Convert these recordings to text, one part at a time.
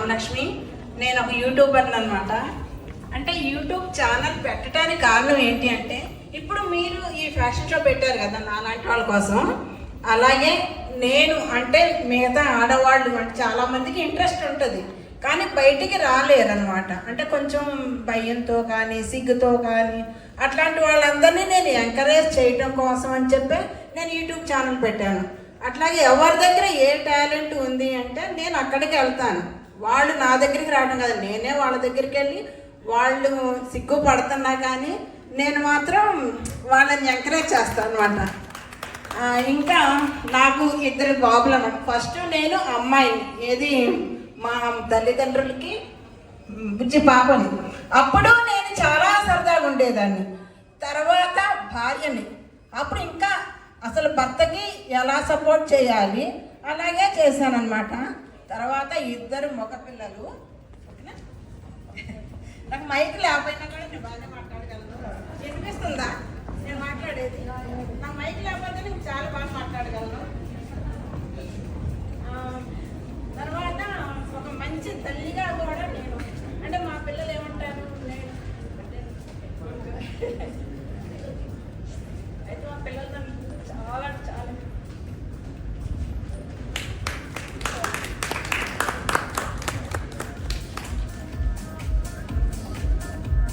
రామలక్ష్మి. నేను ఒక యూట్యూబర్ని అనమాట. అంటే యూట్యూబ్ ఛానల్ పెట్టడానికి కారణం ఏంటి అంటే, ఇప్పుడు మీరు ఈ ఫ్యాషన్ షో పెట్టారు కదా నాలాంటి వాళ్ళ కోసం, అలాగే నేను అంటే మిగతా ఆడవాళ్ళు అంటే చాలామందికి ఇంట్రెస్ట్ ఉంటుంది, కానీ బయటికి రాలేరు అనమాట. అంటే కొంచెం భయంతో కానీ సిగ్గుతో కానీ అట్లాంటి వాళ్ళందరినీ నేను ఎంకరేజ్ చేయడం కోసం అని చెప్పి నేను యూట్యూబ్ ఛానల్ పెట్టాను. అట్లాగే ఎవరి దగ్గర ఏ టాలెంట్ ఉంది అంటే నేను అక్కడికి వెళ్తాను, వాళ్ళు నా దగ్గరికి రావడం కాదు, నేనే వాళ్ళ దగ్గరికి వెళ్ళి వాళ్ళు సిగ్గుపడుతున్నా కానీ నేను మాత్రం వాళ్ళని ఎంకరేజ్ చేస్తాను అనమాట. ఇంకా నాకు 2 బాబులు అన్నమాట. ఫస్ట్ నేను అమ్మాయిని, ఏది మా తల్లిదండ్రులకి బుజ్జి పాపని. అప్పుడు నేను చాలా సరదాగా ఉండేదాన్ని. తర్వాత భార్యని, అప్పుడు ఇంకా అసలు భర్తకి ఎలా సపోర్ట్ చేయాలి అలాగే చేశానన్నమాట. తర్వాత 2 మగపిల్లలు. నాకు మైక్ లేకపోయినా కూడా నేను బాగా మాట్లాడగలను. వినిపిస్తుందా నేను మాట్లాడేది? నాకు మైక్ లేకపోతే నేను చాలా బాగా మాట్లాడగలను. తర్వాత ఒక మంచి తల్లిగా కూడా నేను, అంటే మా పిల్లలు ఏమంటారు, నేను అయితే మా పిల్లలు నన్ను చాలా చాలా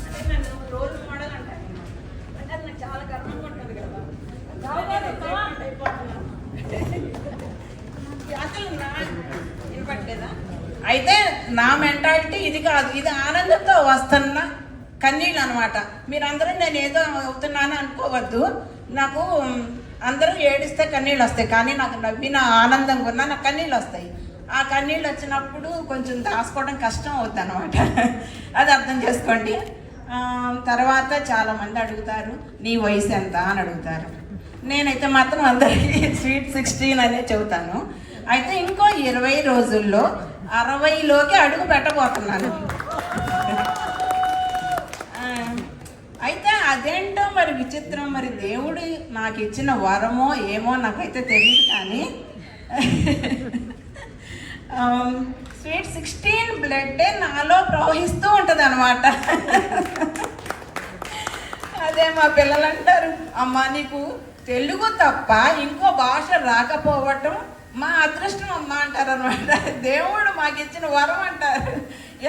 అంటే నన్ను రోల్ మోడల్ అంటారు. అంటే అది నాకు చాలా గర్వంగా ఉంటుంది కదా. అసలు నా వినపట్లేదా? అయితే నా మెంటాలిటీ ఇది కాదు, ఇది ఆనందంతో వస్తున్న కన్నీళ్ళు అనమాట. మీరందరూ నేను ఏదో అవుతున్నాను అనుకోవద్దు. నాకు అందరూ ఏడిస్తే కన్నీళ్ళు వస్తాయి, కానీ నాకు నవ్విన ఆనందంగా ఉన్నా నాకు కన్నీళ్ళు వస్తాయి. ఆ కన్నీళ్ళు వచ్చినప్పుడు కొంచెం దాచుకోవడం కష్టం అవుతుంది అనమాట. అది అర్థం చేసుకోండి. తర్వాత చాలామంది అడుగుతారు నీ వయసు ఎంత అని అడుగుతారు. నేనైతే మాత్రం అందరికీ స్వీట్ 16 అనే చెబుతాను. అయితే ఇంకో 20 రోజుల్లో 60లోకి అడుగు పెట్టబోతున్నాను. అయితే అదేంటో మరి విచిత్రం, మరి దేవుడు నాకు ఇచ్చిన వరమో ఏమో నాకైతే తెలియదు, కానీ స్వీట్ 16 బ్లడ్డే నాలో ప్రవహిస్తూ ఉంటుంది అనమాట. అదే మా పిల్లలు అంటారు, అమ్మ నీకు తెలుగు తప్ప ఇంకో భాష రాకపోవటం మా అదృష్టం అమ్మ అంటారు అనమాట. దేవుడు మాకు ఇచ్చిన వరం అంటారు.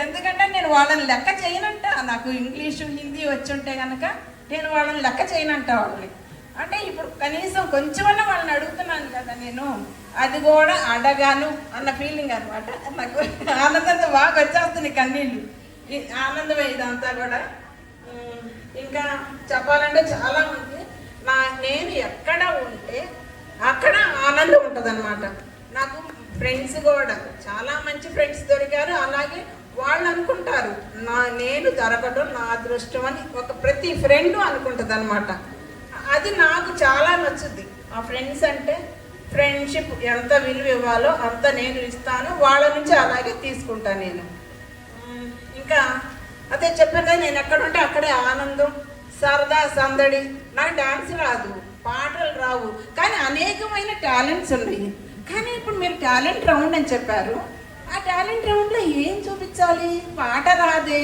ఎందుకంటే నేను వాళ్ళని లెక్క చేయనంట. నాకు ఇంగ్లీషు హిందీ వచ్చి ఉంటే కనుక నేను వాళ్ళని లెక్క చేయనంట వాళ్ళని. అంటే ఇప్పుడు కనీసం కొంచెమన్నా వాళ్ళని అడుగుతున్నాను కదా నేను, అది కూడా అడగాను అన్న ఫీలింగ్ అనమాట. నాకు ఆనందంతో బాగా వచ్చేస్తుంది కన్నీళ్ళు. ఆనందమే ఇదంతా కూడా. ఇంకా చెప్పాలంటే చాలా ఉంది. నేను ఎక్కడ ఉంటే అక్కడ ఆనందం ఉంటుంది అనమాట. నాకు ఫ్రెండ్స్ కూడా చాలా మంచి ఫ్రెండ్స్ దొరికారు. అలాగే వాళ్ళు అనుకుంటారు నేను దొరకడం నా అదృష్టం అని ప్రతి ఫ్రెండ్ అనుకుంటుంది అనమాట. అది నాకు చాలా నచ్చుద్ది. ఆ ఫ్రెండ్స్ అంటే ఫ్రెండ్షిప్ ఎంత విలువ ఇవ్వాలో అంత నేను ఇస్తాను, వాళ్ళ నుంచి అలాగే తీసుకుంటాను నేను. ఇంకా అదే చెప్పాను కదా, నేను ఎక్కడ ఉంటే అక్కడే ఆనందం, సరదా, సందడి. నాకు డాన్స్ రాదు, పాటలు రావు, కానీ అనేకమైన టాలెంట్స్ ఉన్నాయి. కానీ ఇప్పుడు మీరు టాలెంట్ రౌండ్ అని చెప్పారు. ఆ టాలెంట్ రౌండ్లో ఏం చూపించాలి? పాట రాదే,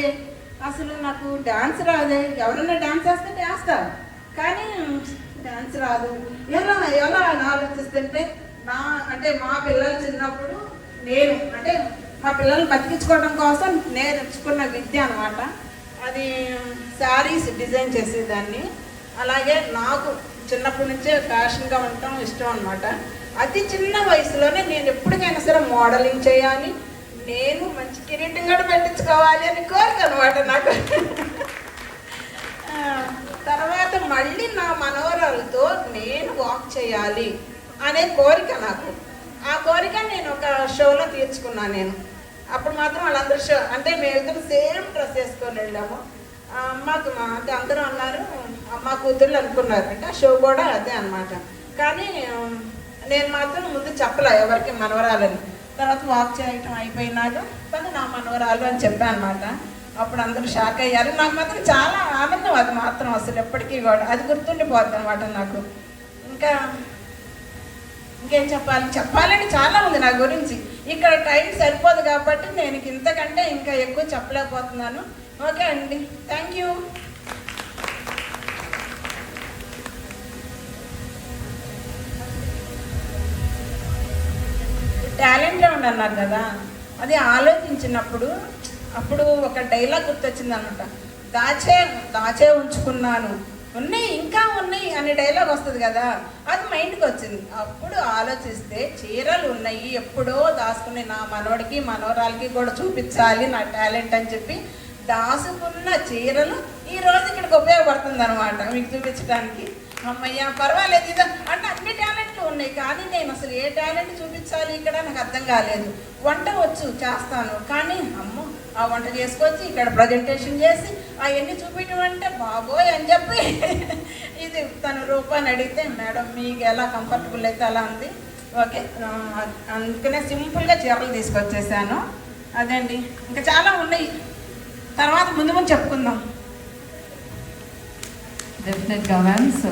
అసలు నాకు డాన్స్ రాదే. ఎవరన్నా డాన్స్ వేస్తే వేస్తారు, కానీ డాన్స్ రాదు. ఎలా ఎలా అని ఆలోచిస్తుంటే అంటే మా పిల్లలు చిన్నప్పుడు నేను అంటే మా పిల్లల్ని బతికించుకోవడం కోసం నేర్చుకున్న విద్య అనమాట. అది శారీస్ డిజైన్ చేసేదాన్ని. అలాగే నాకు చిన్నప్పటి నుంచే ఫ్యాషన్గా ఉండటం ఇష్టం అనమాట. అతి చిన్న వయసులోనే నేను ఎప్పటికైనా సరే మోడలింగ్ చేయాలి, నేను మంచి కిరీటం కూడా పెట్టించుకోవాలి అని కోరిక అనమాట నాకు. తర్వాత మళ్ళీ నా మనవరాలతో నేను వాక్ చేయాలి అనే కోరిక నాకు. ఆ కోరిక నేను ఒక షోలో తీర్చుకున్నాను నేను. అప్పుడు మాత్రం వాళ్ళందరూ షో అంటే మేమిద్దరు సేమ్ డ్రెస్ వేసుకొని వెళ్ళాము. అమ్మకు అంటే అందరూ అన్నారు అమ్మ కూతుర్లు అనుకున్నారు. అంటే ఆ షో కూడా అదే అనమాట. కానీ నేను మాత్రం ముందు చెప్పలే ఎవరికి మనవరాలని. తర్వాత వాక్ చేయటం అయిపోయినాక కానీ నా మనవరాలు అని చెప్పాను అనమాట. అప్పుడు అందరూ షాక్ అయ్యారు. నాకు మాత్రం చాలా ఆనందం, అది మాత్రం అసలు ఎప్పటికీ కూడా అది గుర్తుండిపోద్ది అనమాట నాకు. ఇంకేం చెప్పాలని చాలా ఉంది నా గురించి. ఇక్కడ టైం సరిపోదు కాబట్టి నేను ఇంతకంటే ఇంకా ఎక్కువ చెప్పలేకపోతున్నాను. ఓకే అండి, థ్యాంక్ యూ. టాలెంట్ రౌండ్ అన్నారు కదా, అది ఆలోచించినప్పుడు అప్పుడు ఒక డైలాగ్ గుర్తొచ్చింది అనమాట. దాచే ఉంచుకున్నాను, ఉన్నాయి ఇంకా ఉన్నాయి అనే డైలాగ్ వస్తుంది కదా, అది మైండ్కి వచ్చింది. అప్పుడు ఆలోచిస్తే చీరలు ఉన్నాయి ఎప్పుడో దాచుకుని నా మనోడికి మనోరాలకి కూడా చూపించాలి నా టాలెంట్ అని చెప్పి దాచుకున్న చీరలు ఈరోజు ఇక్కడికి ఉపయోగపడుతుంది అనమాట మీకు చూపించడానికి. అమ్మయ్య పర్వాలేదు ఇదో అంటే అన్ని టాలెంట్లు ఉన్నాయి, కానీ నేను అసలు ఏ టాలెంట్ చూపించాలి ఇక్కడ నాకు అర్థం కాలేదు. వంట వచ్చు చేస్తాను, కానీ అమ్మో ఆ వంట చేసుకొచ్చి ఇక్కడ ప్రజెంటేషన్ చేసి అవన్నీ చూపించడం అంటే బాబోయ్ అని చెప్పి ఇది తను రూపాన్ని అడిగితే మేడం మీకు ఎలా కంఫర్టబుల్ అయితే అలా ఉంది, ఓకే అందుకనే సింపుల్గా చీరలు తీసుకొచ్చేసాను. అదే అండి, ఇంకా చాలా ఉన్నాయి, తర్వాత ముందు చెప్పుకుందాం. డెఫినెట్గా మ్యామ్. సో